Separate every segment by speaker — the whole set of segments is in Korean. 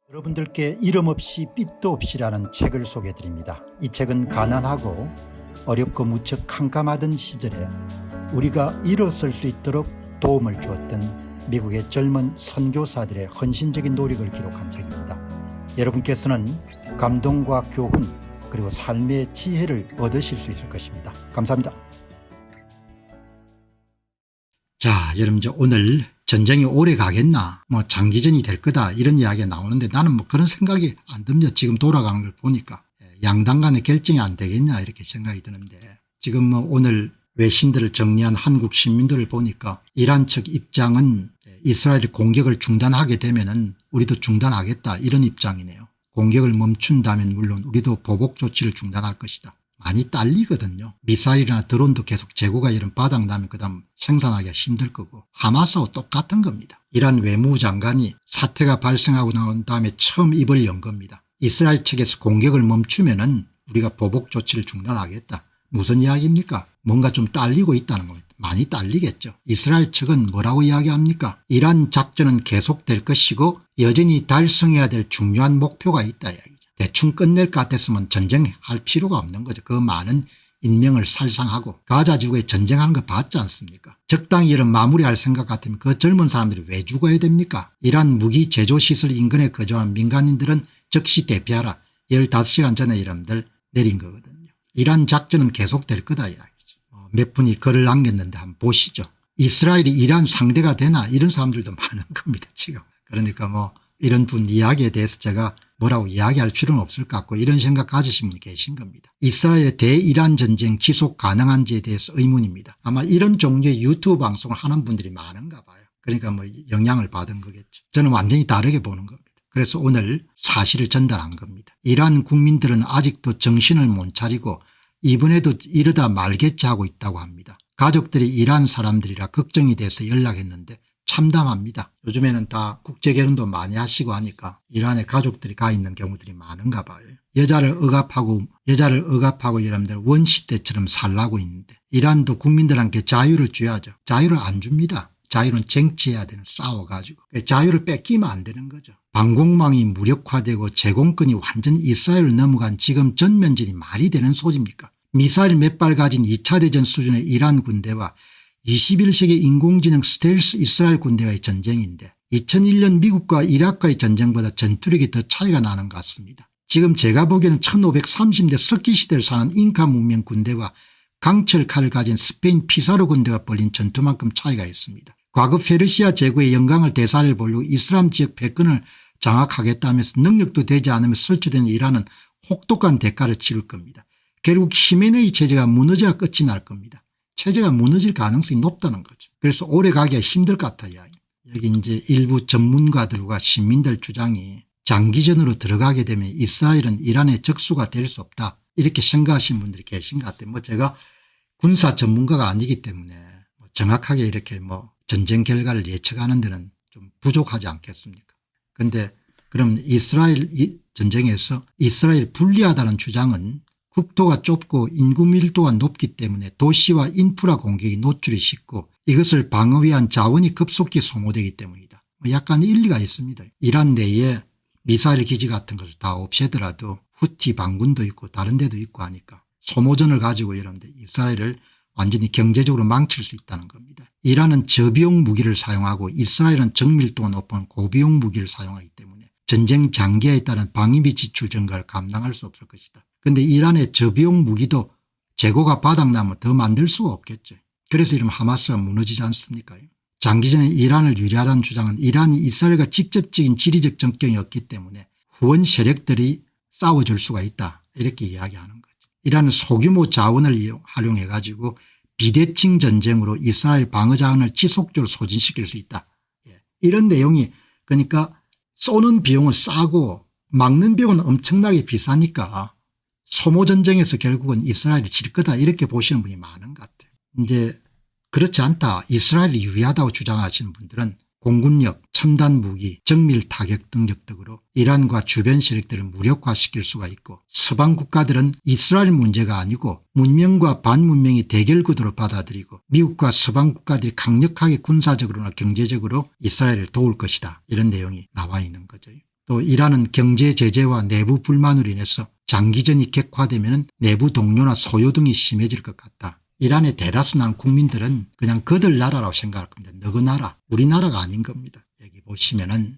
Speaker 1: 여러분들께 이름 없이 빛도 없이라는 책을 소개해드립니다. 이 책은 가난하고 어렵고 무척 캄캄하던 시절에 우리가 일어설 수 있도록 도움을 주었던 미국의 젊은 선교사들의 헌신적인 노력을 기록한 책입니다. 여러분께서는 감동과 교훈 그리고 삶의 지혜를 얻으실 수 있을 것입니다. 감사합니다. 자, 여러분 오늘 전쟁이 오래 가겠나 장기전이 될 거다 이런 이야기가 나오는데 나는 그런 생각이 안 듭니다. 지금 돌아가는 걸 보니까 양당 간의 결정이 안 되겠냐 이렇게 생각이 드는데 지금 오늘 외신들을 정리한 한국 시민들을 보니까 이란 측 입장은 이스라엘이 공격을 중단하게 되면은 우리도 중단하겠다 이런 입장이네요. 공격을 멈춘다면 물론 우리도 보복 조치를 중단할 것이다. 많이 딸리거든요. 미사일이나 드론도 계속 재고가 이런 바닥나면 그다음 생산하기가 힘들 거고 하마스하고 똑같은 겁니다. 이란 외무장관이 사태가 발생하고 나온 다음에 처음 입을 연 겁니다. 이스라엘 측에서 공격을 멈추면은 우리가 보복 조치를 중단하겠다. 무슨 이야기입니까? 뭔가 좀 딸리고 있다는 겁니다. 많이 딸리겠죠. 이스라엘 측은 뭐라고 이야기합니까? 이란 작전은 계속될 것이고 여전히 달성해야 될 중요한 목표가 있다 이야기죠. 대충 끝낼 것 같았으면 전쟁할 필요가 없는 거죠. 그 많은 인명을 살상하고 가자 지구에 전쟁하는 거 봤지 않습니까? 적당히 이런 마무리할 생각 같으면 그 젊은 사람들이 왜 죽어야 됩니까? 이란 무기 제조시설 인근에 거주하는 민간인들은 즉시 대피하라. 15시간 전에 여러분들 내린 거거든요. 이란 작전은 계속될 거다 이야기죠. 몇 분이 글을 남겼는데 한번 보시죠. 이스라엘이 이란 상대가 되나 이런 사람들도 많은 겁니다 지금. 그러니까 이런 분 이야기에 대해서 제가 뭐라고 이야기할 필요는 없을 것 같고 이런 생각 가지신 분이 계신 겁니다. 이스라엘의 대이란 전쟁 지속 가능한지에 대해서 의문입니다. 아마 이런 종류의 유튜브 방송을 하는 분들이 많은가 봐요. 그러니까 영향을 받은 거겠죠. 저는 완전히 다르게 보는 겁니다. 그래서 오늘 사실을 전달한 겁니다. 이란 국민들은 아직도 정신을 못 차리고 이번에도 이러다 말겠지 하고 있다고 합니다. 가족들이 이란 사람들이라 걱정이 돼서 연락했는데 참담합니다. 요즘에는 다 국제결혼도 많이 하시고 하니까 이란에 가족들이 가 있는 경우들이 많은가 봐요. 여자를 억압하고 여러분들 원시 때처럼 살라고 있는데 이란도 국민들한테 자유를 줘야죠. 자유를 안 줍니다. 자유는 쟁취해야 되는 싸워가지고 자유를 뺏기면 안 되는 거죠. 방공망이 무력화되고 제공권이 완전 이스라엘을 넘어간 지금 전면전이 말이 되는 소리입니까? 미사일 몇 발 가진 2차 대전 수준의 이란 군대와 21세기 인공지능 스텔스 이스라엘 군대와의 전쟁인데 2001년 미국과 이라크의 전쟁보다 전투력이 더 차이가 나는 것 같습니다. 지금 제가 보기에는 1530년 석기시대를 사는 잉카 문명 군대와 강철 칼을 가진 스페인 피사로 군대가 벌린 전투만큼 차이가 있습니다. 과거 페르시아 제국의 영광을 되살려 보려고 이슬람 지역 패권을 장악하겠다면서 능력도 되지 않으며 설치된 이란은 혹독한 대가를 치를 겁니다. 결국 히메네이 체제가 무너져야 끝이 날 겁니다. 체제가 무너질 가능성이 높다는 거죠. 그래서 오래 가기가 힘들 것 같아요. 여기 이제 일부 전문가들과 시민들 주장이 장기전으로 들어가게 되면 이스라엘은 이란의 적수가 될 수 없다. 이렇게 생각하시는 분들이 계신 것 같아요. 제가 군사 전문가가 아니기 때문에 정확하게 이렇게 전쟁 결과를 예측하는 데는 좀 부족하지 않겠습니까? 그런데 그럼 이스라엘 전쟁에서 이스라엘 불리하다는 주장은 국토가 좁고 인구 밀도가 높기 때문에 도시와 인프라 공격이 노출이 쉽고 이것을 방어 위한 자원이 급속히 소모되기 때문이다. 약간 일리가 있습니다. 이란 내에 미사일 기지 같은 것을 다 없애더라도 후티 반군도 있고 다른 데도 있고 하니까 소모전을 가지고 여러분들 이스라엘을 완전히 경제적으로 망칠 수 있다는 겁니다. 이란은 저비용 무기를 사용하고 이스라엘은 정밀도가 높은 고비용 무기를 사용하기 때문에 전쟁 장기화에 따른 방위비 지출 증가를 감당할 수 없을 것이다. 그런데 이란의 저비용 무기도 재고가 바닥나면 더 만들 수가 없겠죠. 그래서 이러면 하마스가 무너지지 않습니까? 장기전에 이란을 유리하다는 주장은 이란이 이스라엘과 직접적인 지리적 접경이 없기 때문에 후원 세력들이 싸워줄 수가 있다 이렇게 이야기하는 거죠. 이란은 소규모 자원을 활용해 가지고 비대칭 전쟁으로 이스라엘 방어 자원을 지속적으로 소진시킬 수 있다. 이런 내용이 그러니까 쏘는 비용은 싸고 막는 비용은 엄청나게 비싸니까 소모전쟁에서 결국은 이스라엘이 질 거다 이렇게 보시는 분이 많은 것 같아요. 이제 그렇지 않다 이스라엘이 유리하다고 주장하시는 분들은 공군력, 첨단 무기, 정밀 타격 능력 등으로 이란과 주변 세력들을 무력화시킬 수가 있고 서방 국가들은 이스라엘 문제가 아니고 문명과 반문명이 대결 구도로 받아들이고 미국과 서방 국가들이 강력하게 군사적으로나 경제적으로 이스라엘을 도울 것이다 이런 내용이 나와 있는 거죠. 또 이란은 경제 제재와 내부 불만으로 인해서 장기전이 격화되면 내부 동료나 소요 등이 심해질 것 같다. 이란의 대다수 난 국민들은 그냥 그들 나라라고 생각할 겁니다. 너그 나라, 우리나라가 아닌 겁니다. 여기 보시면은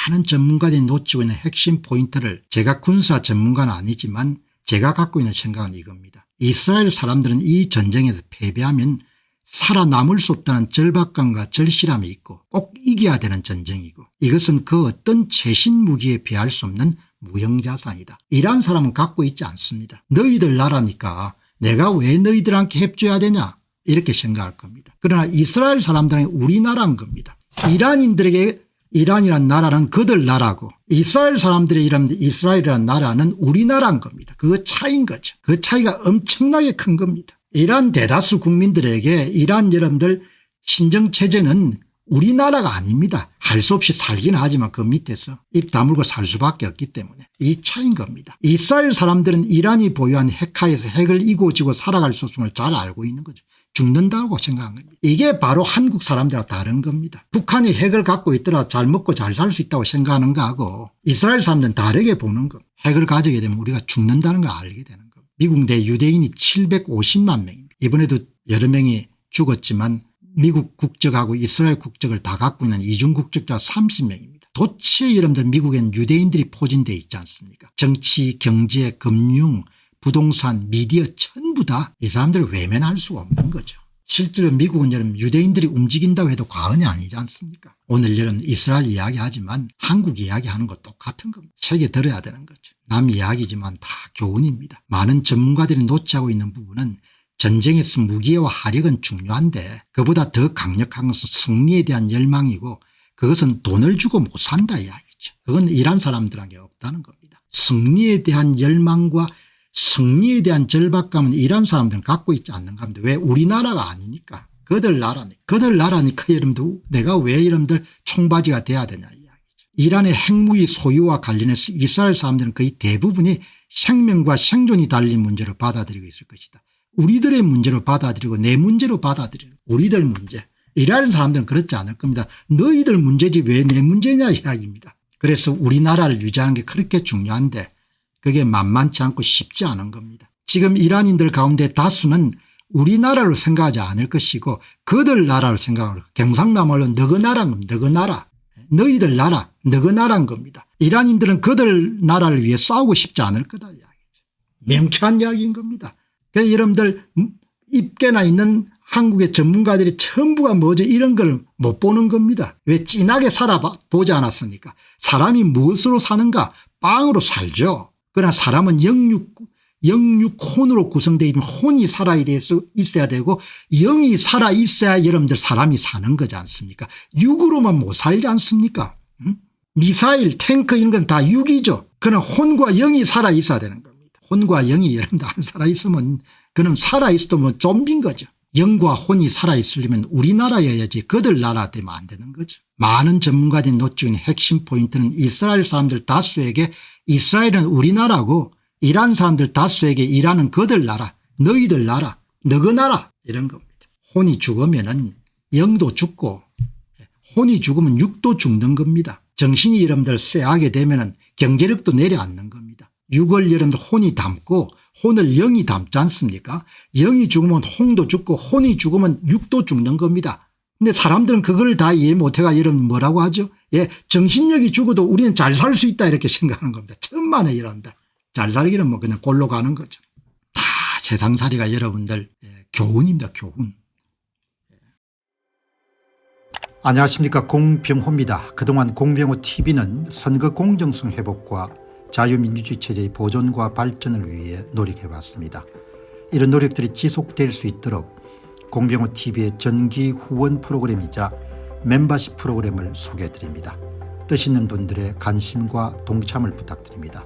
Speaker 1: 많은 전문가들이 놓치고 있는 핵심 포인트를 제가 군사 전문가는 아니지만 제가 갖고 있는 생각은 이겁니다. 이스라엘 사람들은 이 전쟁에서 패배하면 살아남을 수 없다는 절박감과 절실함이 있고 꼭 이겨야 되는 전쟁이고 이것은 그 어떤 최신 무기에 비할 수 없는 무형자산이다. 이란 사람은 갖고 있지 않습니다. 너희들 나라니까 내가 왜 너희들한테 협조해야 되냐 이렇게 생각할 겁니다. 그러나 이스라엘 사람들은 우리나라인 겁니다. 이란인들에게 이란이란 나라는 그들 나라고 이스라엘 사람들의 이스라엘이라는 나라는 우리나라인 겁니다. 그 차이인 거죠. 그 차이가 엄청나게 큰 겁니다. 이란 대다수 국민들에게 이란 여러분들 신정체제는 우리나라가 아닙니다. 할 수 없이 살긴 하지만 그 밑에서 입 다물고 살 수밖에 없기 때문에 이 차이인 겁니다. 이스라엘 사람들은 이란이 보유한 핵하에서 핵을 이고지고 살아갈 수 없음을 잘 알고 있는 거죠. 죽는다고 생각한 겁니다. 이게 바로 한국 사람들과 다른 겁니다. 북한이 핵을 갖고 있더라 잘 먹고 잘 살 수 있다고 생각하는 거하고 이스라엘 사람들은 다르게 보는 겁니다. 핵을 가지게 되면 우리가 죽는다는 걸 알게 되는 겁니다. 미국 내 유대인이 750만 명입니다. 이번에도 여러 명이 죽었지만 미국 국적하고 이스라엘 국적을 다 갖고 있는 이중 국적자 30명입니다. 도대체 여러분들 미국엔 유대인들이 포진되어 있지 않습니까? 정치, 경제, 금융, 부동산, 미디어 전부 다 이 사람들을 외면할 수가 없는 거죠. 실제로 미국은 여러분 유대인들이 움직인다고 해도 과언이 아니지 않습니까? 오늘 여러분 이스라엘 이야기하지만 한국 이야기하는 것 똑같은 겁니다. 책에 들어야 되는 거죠. 남 이야기지만 다 교훈입니다. 많은 전문가들이 놓치고 있는 부분은 전쟁에서 무기와 화력은 중요한데 그보다 더 강력한 것은 승리에 대한 열망이고 그것은 돈을 주고 못 산다 이야기죠. 그건 이란 사람들에게 없다는 겁니다. 승리에 대한 열망과 승리에 대한 절박감은 이란 사람들은 갖고 있지 않는 겁니다. 왜? 우리나라가 아니니까. 그들 나라니까 여러분들 내가 왜 여러분들 총바지가 돼야 되냐 이야기죠. 이란의 핵무기 소유와 관련해서 이스라엘 사람들은 거의 대부분이 생명과 생존이 달린 문제로 받아들이고 있을 것이다. 우리들의 문제로 받아들이고 내 문제로 받아들이는 우리들 문제. 이란 사람들은 그렇지 않을 겁니다. 너희들 문제지 왜 내 문제냐 이야기입니다. 그래서 우리나라를 유지하는 게 그렇게 중요한데 그게 만만치 않고 쉽지 않은 겁니다. 지금 이란인들 가운데 다수는 우리나라로 생각하지 않을 것이고 그들 나라로 생각을 경상남말로 너그 나라인 겁니다. 너그 나라. 너희들 나라. 너그 나라인 겁니다. 이란인들은 그들 나라를 위해 싸우고 싶지 않을 거다 이야기죠. 명쾌한 이야기인 겁니다. 그래서 여러분들 입계나 있는 한국의 전문가들이 전부가 뭐죠 이런 걸 못 보는 겁니다. 왜 진하게 살아보지 않았습니까? 사람이 무엇으로 사는가? 빵으로 살죠. 그러나 사람은 영육혼으로 구성되어 있는 혼이 있어야 되고 영이 살아있어야 여러분들 사람이 사는 거지 않습니까? 육으로만 못 살지 않습니까? 미사일 탱크 이런 건 다 육이죠. 그러나 혼과 영이 살아있어야 되는 겁니다. 혼과 영이 여러분들 안 살아있으면 그럼 살아있어도 뭐 좀비인 거죠. 영과 혼이 살아있으려면 우리나라여야지 그들 나라 되면 안 되는 거죠. 많은 전문가들이 놓치고 있는 핵심 포인트는 이스라엘 사람들 다수에게 이스라엘은 우리나라고 이란 사람들 다수에게 이란은 그들 나라 너희들 나라 너그 나라 이런 겁니다. 혼이 죽으면 영도 죽고 혼이 죽으면 육도 죽는 겁니다. 정신이 여러분들 쇠하게 되면 경제력도 내려앉는 겁니다. 육을 여러분들 혼이 담고 혼을 영이 담지 않습니까? 영이 죽으면 홍도 죽고 혼이 죽으면 육도 죽는 겁니다. 근데 사람들은 그걸 다 이해 못해가 여러분 뭐라고 하죠? 예, 정신력이 죽어도 우리는 잘 살 수 있다 이렇게 생각하는 겁니다. 천만에 이런다. 잘 살기는 뭐 그냥 골로 가는 거죠. 다 세상살이가 여러분들 교훈입니다. 교훈. 안녕하십니까, 공병호입니다. 그동안 공병호 TV는 선거 공정성 회복과 자유민주주의 체제의 보존과 발전을 위해 노력해왔습니다. 이런 노력들이 지속될 수 있도록 공병호 TV의 정기 후원 프로그램이자 멤버십 프로그램을 소개해드립니다. 뜻 있는 분들의 관심과 동참을 부탁드립니다.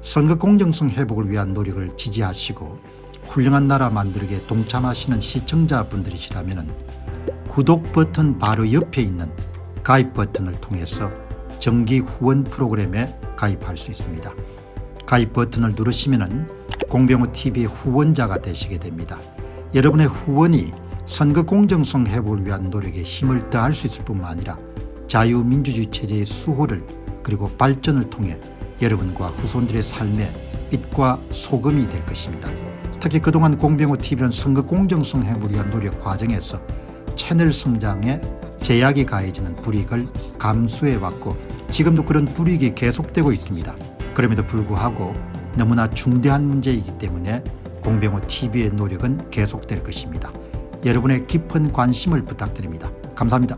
Speaker 1: 선거 공정성 회복을 위한 노력을 지지하시고 훌륭한 나라 만들기에 동참하시는 시청자분들이시라면 구독 버튼 바로 옆에 있는 가입 버튼을 통해서 정기 후원 프로그램에 가입할 수 있습니다. 가입 버튼을 누르시면 공병호TV의 후원자가 되시게 됩니다. 여러분의 후원이 선거 공정성 회복을 위한 노력에 힘을 더할 수 있을 뿐만 아니라 자유민주주의 체제의 수호를 그리고 발전을 통해 여러분과 후손들의 삶에 빛과 소금이 될 것입니다. 특히 그동안 공병호TV는 선거 공정성 행보를 위한 노력 과정에서 채널 성장에 제약이 가해지는 불이익을 감수해왔고 지금도 그런 불이익이 계속되고 있습니다. 그럼에도 불구하고 너무나 중대한 문제이기 때문에 공병호TV의 노력은 계속될 것입니다. 여러분의 깊은 관심을 부탁드립니다. 감사합니다.